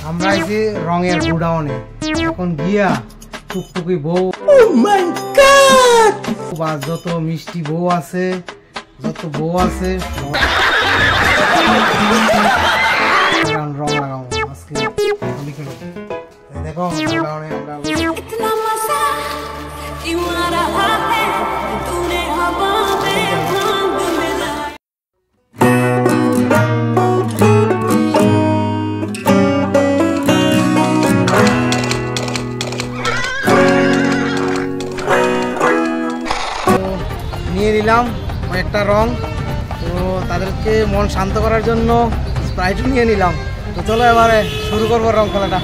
আমরা আইছি রঙের গোডাউনে। এখন গিয়া টুকটুকি বউ, যত মিষ্টি বউ আছে, যত বউ আছে রং লাগাবো আজকে। দেখো গোডাউনে আমরা নিয়ে নিলাম একটা রং। তো তাদেরকে মন শান্ত করার জন্য স্প্রাইটও নিয়ে নিলাম। তো চলো এবারে শুরু করবো রং খেলাটা।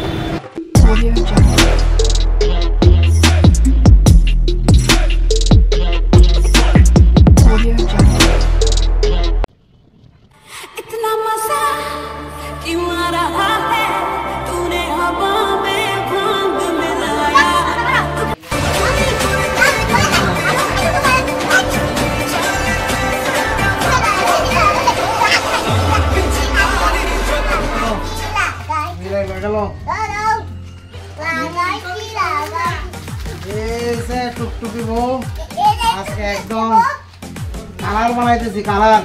টুকটুকি বউ আজকে একদম কালার বানাইতেছি, কালার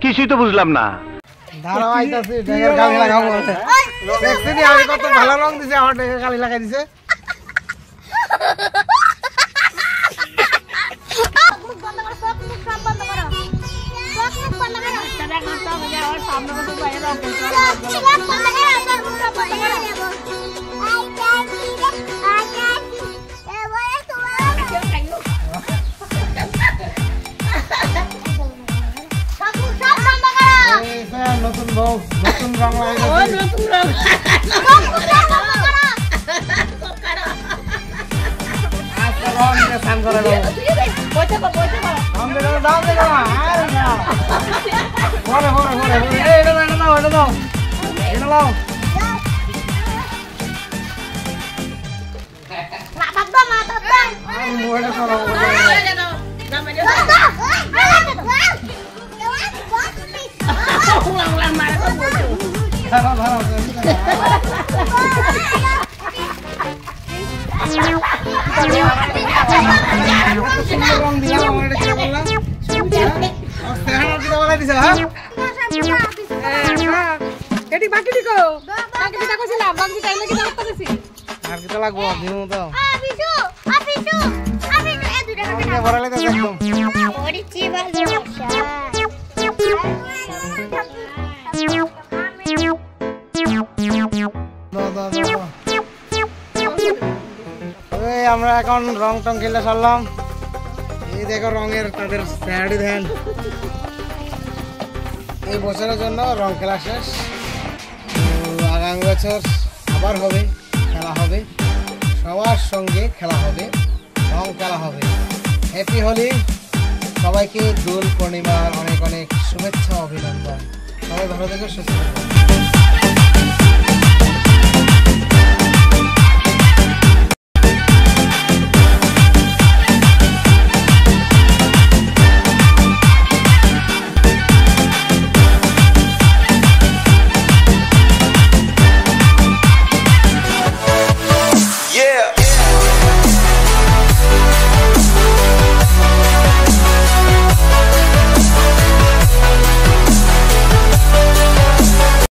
কিছুই তো বুঝলাম না। দাঁড়াও আইতাছি, ডেগের গালি লাগাবো। দেখছিনি আমি কত ভালো রং দিছে, আমার ডেগের গালি লাগাই দিছে। নতুন বউ নতুন রং লাগাই নতুন রং স্নান করে লাগবো আমরা এখন রং টং খেলে সারলাম। এই দেখো রঙের তাদের স্যাডি ধ্যান। এই বছরের জন্য রং খেলা শেষ। আগামী বছর আবার হবে, খেলা হবে, সবার সঙ্গে খেলা হবে, রং খেলা হবে। হ্যাপি হোলি সবাইকে। দোল পূর্ণিমার অনেক অনেক শুভেচ্ছা, অভিনন্দন। সবাই ভালো থেকে সুস্থ থাকবেন।